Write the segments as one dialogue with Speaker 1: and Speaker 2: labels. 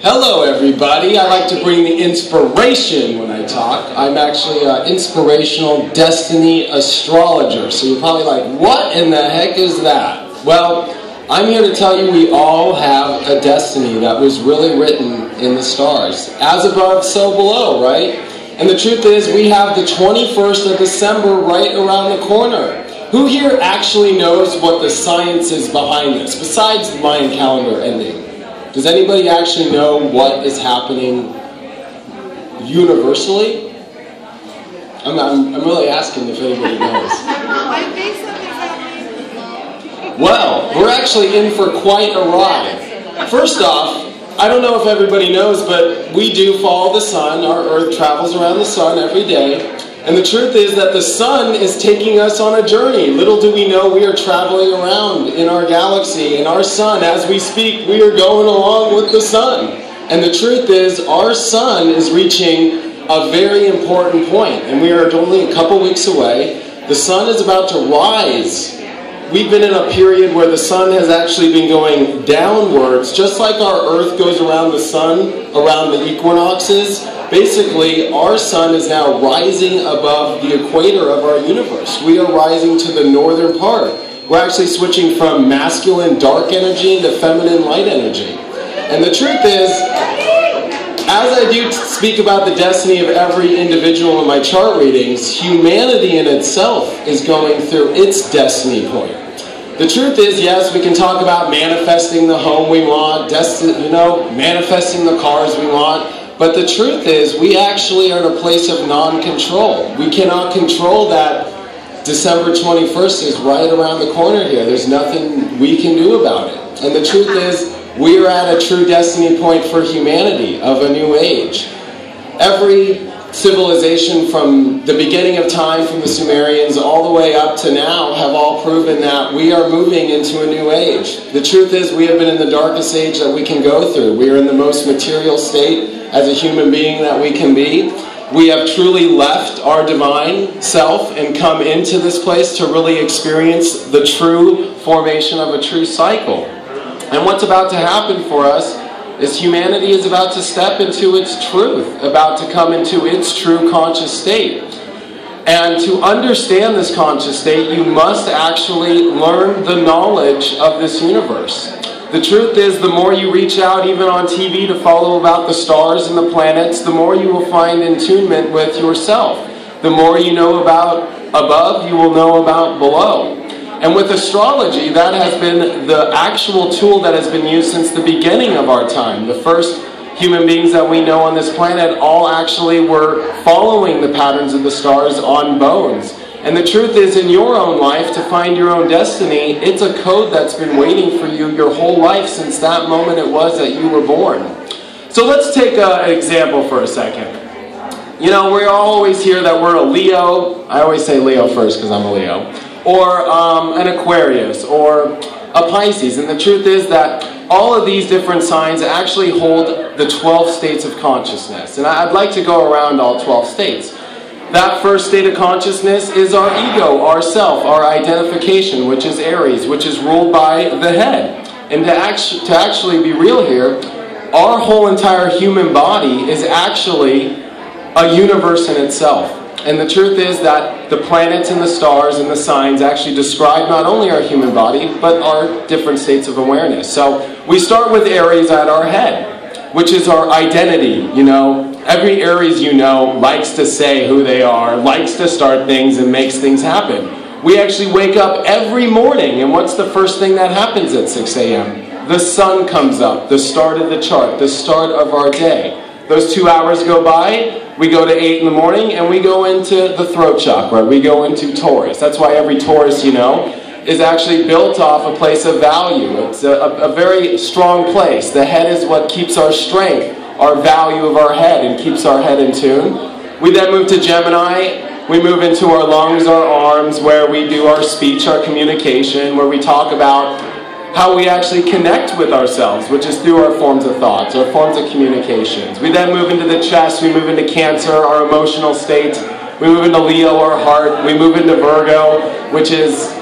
Speaker 1: Hello everybody, I like to bring the inspiration when I talk. I'm actually an inspirational destiny astrologer. So you're probably like, what in the heck is that? Well, I'm here to tell you we all have a destiny that was really written in the stars. As above, so below, right? And the truth is we have the 21st of December right around the corner. Who here actually knows what the science is behind this, besides the Mayan calendar ending? Does anybody actually know what is happening universally? I'm really asking if anybody knows. Well, we're actually in for quite a ride. First off, I don't know if everybody knows, but we do follow the sun. Our Earth travels around the sun every day. And the truth is that the sun is taking us on a journey. Little do we know we are traveling around in our galaxy. And our sun, as we speak, we are going along with the sun. And the truth is our sun is reaching a very important point. And we are only a couple weeks away. The sun is about to rise. We've been in a period where the sun has actually been going downwards, just like our Earth goes around the sun, around the equinoxes. Basically, our sun is now rising above the equator of our universe. We are rising to the northern part. We're actually switching from masculine dark energy into feminine light energy. And the truth is, as I do speak about the destiny of every individual in my chart readings, humanity in itself is going through its destiny point. The truth is, yes, we can talk about manifesting the home we want, manifesting the cars we want, but the truth is, we actually are in a place of non-control. We cannot control that December 21st is right around the corner here. There's nothing we can do about it. And the truth is, we are at a true destiny point for humanity of a new age. Every civilization from the beginning of time, from the Sumerians all the way up to now, have all proven that we are moving into a new age. The truth is, we have been in the darkest age that we can go through. We are in the most material state as a human being that we can be. We have truly left our divine self and come into this place to really experience the true formation of a true cycle. And what's about to happen for us is humanity is about to step into its truth, about to come into its true conscious state. And to understand this conscious state, you must actually learn the knowledge of this universe. The truth is, the more you reach out, even on TV, to follow about the stars and the planets, the more you will find in tunement with yourself. The more you know about above, you will know about below. And with astrology, that has been the actual tool that has been used since the beginning of our time. The first human beings that we know on this planet all actually were following the patterns of the stars on bones. And the truth is, in your own life, to find your own destiny, it's a code that's been waiting for you your whole life since that moment it was that you were born. So let's take an example for a second. You know, we always hear that we're a Leo. I always say Leo first because I'm a Leo. Or an Aquarius, or a Pisces. And the truth is that all of these different signs actually hold the 12 states of consciousness. And I'd like to go around all 12 states. That first state of consciousness is our ego, our self, our identification, which is Aries, which is ruled by the head. And to actually be real here, our whole entire human body is actually a universe in itself. And the truth is that the planets and the stars and the signs actually describe not only our human body, but our different states of awareness. So we start with Aries at our head, which is our identity. You know, every Aries you know likes to say who they are, likes to start things and makes things happen. We actually wake up every morning, and what's the first thing that happens at 6 a.m.? The sun comes up, the start of the chart, the start of our day. Those 2 hours go by, we go to 8 in the morning, and we go into the throat chakra. We go into Taurus. That's why every Taurus, you know, is actually built off a place of value. It's a very strong place. The head is what keeps our strength, our value of our head, and keeps our head in tune. We then move to Gemini. We move into our lungs, our arms, where we do our speech, our communication, where we talk about how we actually connect with ourselves, which is through our forms of thoughts, our forms of communications. We then move into the chest, we move into Cancer, our emotional state. We move into Leo, our heart. We move into Virgo, which is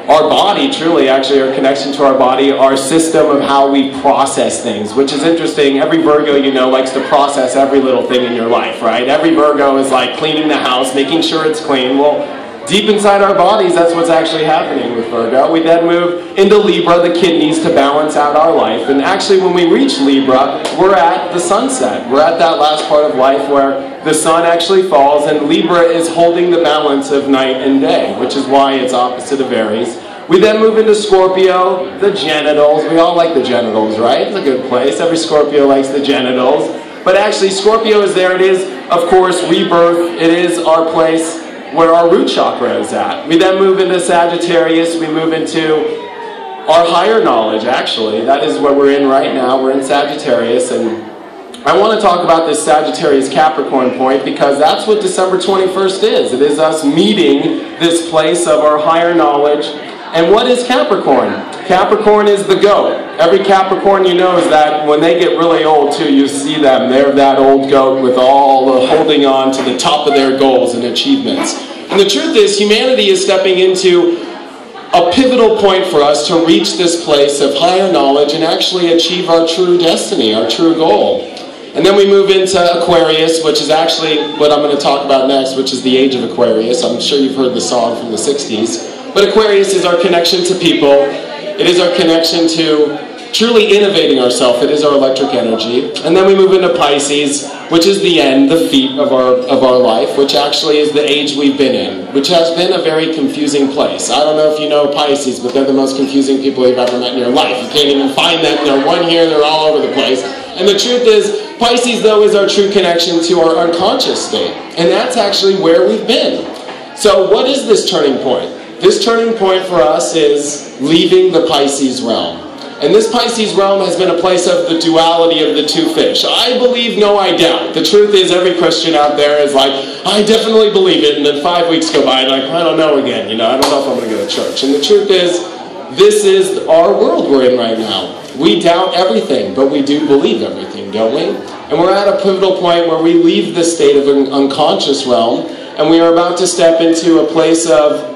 Speaker 1: our body, truly, actually, our connection to our body, our system of how we process things, which is interesting. Every Virgo, you know, likes to process every little thing in your life, right? Every Virgo is like cleaning the house, making sure it's clean. Well, deep inside our bodies, that's what's actually happening with Virgo. We then move into Libra, the kidneys, to balance out our life. And actually, when we reach Libra, we're at the sunset. We're at that last part of life where the sun actually falls, and Libra is holding the balance of night and day, which is why it's opposite of Aries. We then move into Scorpio, the genitals. We all like the genitals, right? It's a good place. Every Scorpio likes the genitals. But actually, Scorpio is there. It is, of course, rebirth. It is our place where our root chakra is at. We then move into Sagittarius. We move into our higher knowledge, actually. That is where we're in right now. We're in Sagittarius, and I want to talk about this Sagittarius Capricorn point because that's what December 21st is. It is us meeting this place of our higher knowledge. And what is Capricorn? Capricorn is the goat. Every Capricorn you know is that when they get really old too, you see them. They're that old goat with all the holding on to the top of their goals and achievements. And the truth is, humanity is stepping into a pivotal point for us to reach this place of higher knowledge and actually achieve our true destiny, our true goal. And then we move into Aquarius, which is actually what I'm going to talk about next, which is the age of Aquarius. I'm sure you've heard the song from the 60s. But Aquarius is our connection to people. It is our connection to truly innovating ourselves. It is our electric energy. And then we move into Pisces, which is the end, the feet of our life, which actually is the age we've been in, which has been a very confusing place. I don't know if you know Pisces, but they're the most confusing people you've ever met in your life. You can't even find them. They're one here, they're all over the place. And the truth is, Pisces, though, is our true connection to our unconscious state. And that's actually where we've been. So what is this turning point? This turning point for us is leaving the Pisces realm. And this Pisces realm has been a place of the duality of the two fish. I believe, no, I doubt. The truth is, every Christian out there is like, I definitely believe it, and then 5 weeks go by, and like, I don't know again, I don't know if I'm going to go to church. And the truth is, this is our world we're in right now. We doubt everything, but we do believe everything, don't we? And we're at a pivotal point where we leave the state of an unconscious realm, and we are about to step into a place of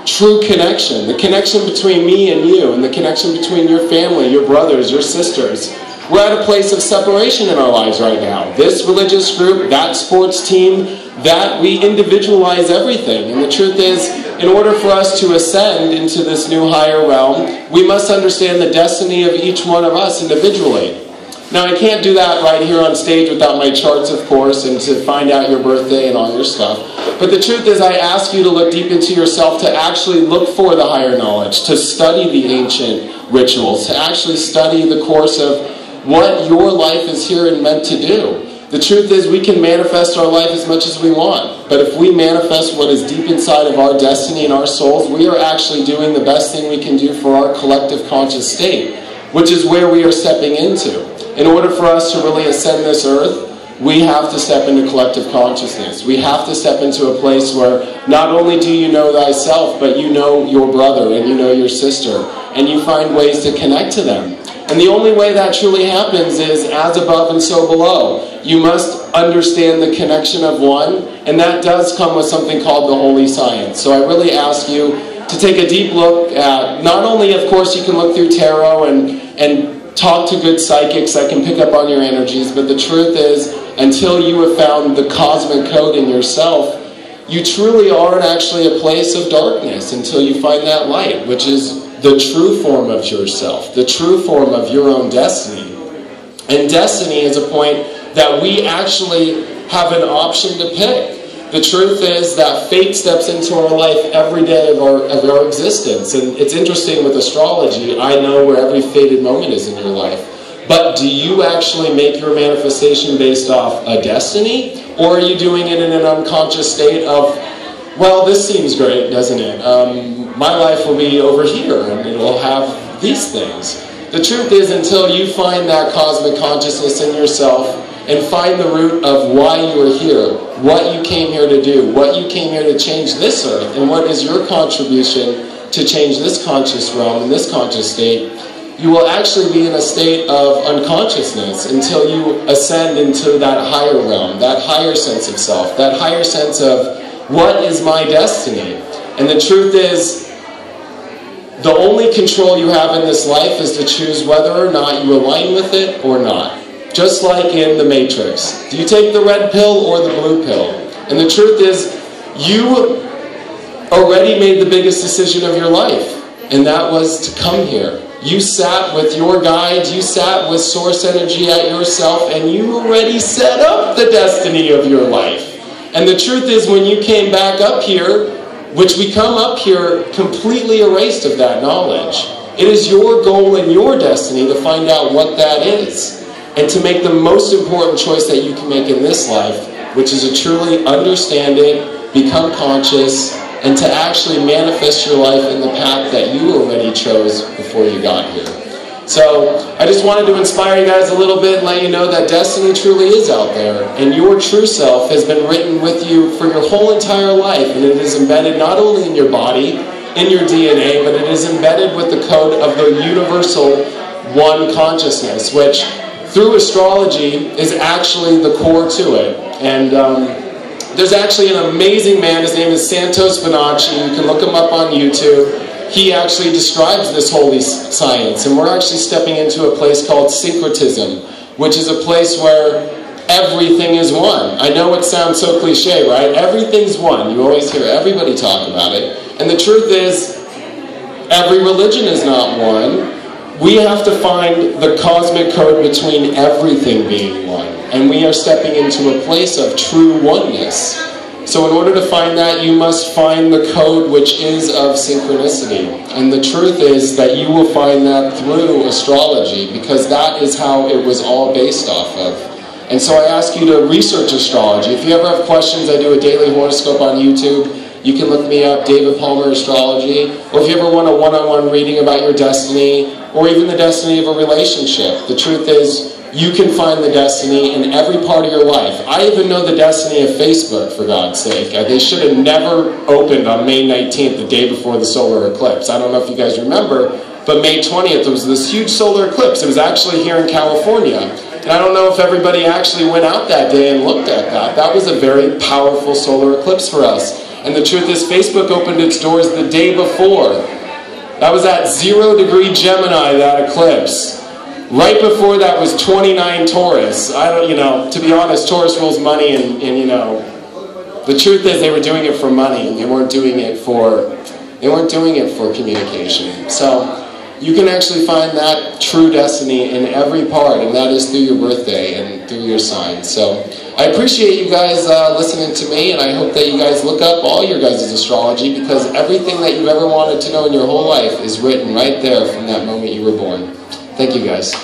Speaker 1: true connection, the connection between me and you, and the connection between your family, your brothers, your sisters. We're at a place of separation in our lives right now. This religious group, that sports team, that we individualize everything. And the truth is, in order for us to ascend into this new higher realm, we must understand the destiny of each one of us individually. Now, I can't do that right here on stage without my charts, of course, and to find out your birthday and all your stuff. But the truth is, I ask you to look deep into yourself, to actually look for the higher knowledge, to study the ancient rituals, to actually study the course of what your life is here and meant to do. The truth is, we can manifest our life as much as we want. But if we manifest what is deep inside of our destiny and our souls, we are actually doing the best thing we can do for our collective conscious state, which is where we are stepping into. In order for us to really ascend this earth, we have to step into collective consciousness. We have to step into a place where not only do you know thyself, but you know your brother and you know your sister, and you find ways to connect to them. And the only way that truly happens is as above and so below. You must understand the connection of one, and that does come with something called the holy science. So I really ask you to take a deep look at, not only, of course, you can look through tarot and talk to good psychics that can pick up on your energies, but the truth is, until you have found the cosmic code in yourself, you truly aren't actually a place of darkness until you find that light, which is the true form of yourself, the true form of your own destiny. And destiny is a point that we actually have an option to pick. The truth is that fate steps into our life every day of our existence. And it's interesting with astrology, I know where every fated moment is in your life. But do you actually make your manifestation based off a destiny? Or are you doing it in an unconscious state of, well, this seems great, doesn't it? My life will be over here and it will have these things. The truth is, until you find that cosmic consciousness in yourself and find the root of why you are here, what you came here to do, what you came here to change this earth, and what is your contribution to change this conscious realm and this conscious state, you will actually be in a state of unconsciousness until you ascend into that higher realm, that higher sense of self, that higher sense of what is my destiny. And the truth is, The only control you have in this life is to choose whether or not you align with it or not. Just like in the Matrix. Do you take the red pill or the blue pill? And the truth is, you already made the biggest decision of your life, and that was to come here. You sat with your guide, you sat with source energy at yourself, and you already set up the destiny of your life. And the truth is, when you came back up here, which we come up here completely erased of that knowledge, it is your goal and your destiny to find out what that is, and to make the most important choice that you can make in this life, which is to truly understand it, become conscious, and to actually manifest your life in the path that you already chose before you got here. So, I just wanted to inspire you guys a little bit and let you know that destiny truly is out there, and your true self has been written with you for your whole entire life, and it is embedded not only in your body, in your DNA, but it is embedded with the code of the universal one consciousness, which through astrology is actually the core to it. And there's actually an amazing man, his name is Santos Bonacci, you can look him up on YouTube. He actually describes this holy science, and we're actually stepping into a place called syncretism, which is a place where everything is one. I know it sounds so cliche, right? Everything's one. You always hear everybody talk about it. And the truth is, every religion is not one. We have to find the cosmic code between everything being one. And we are stepping into a place of true oneness. So in order to find that, you must find the code which is of synchronicity. And the truth is that you will find that through astrology, because that is how it was all based off of. And so I ask you to research astrology. If you ever have questions, I do a daily horoscope on YouTube. You can look me up, David Palmer Astrology. Or if you ever want a one-on-one reading about your destiny, or even the destiny of a relationship, the truth is, you can find the destiny in every part of your life. I even know the destiny of Facebook, for God's sake. They should have never opened on May 19th, the day before the solar eclipse. I don't know if you guys remember, but May 20th, there was this huge solar eclipse. It was actually here in California. And I don't know if everybody actually went out that day and looked at that. That was a very powerful solar eclipse for us. And the truth is, Facebook opened its doors the day before. That was at 0 degree Gemini, that eclipse. Right before that was 29 Taurus. To be honest, Taurus rules money, and the truth is they were doing it for money, and they weren't doing it for communication. So you can actually find that true destiny in every part, and that is through your birthday and through your sign. So I appreciate you guys listening to me, and I hope that you guys look up all your guys' astrology, because everything that you've ever wanted to know in your whole life is written right there from that moment you were born. Thank you guys.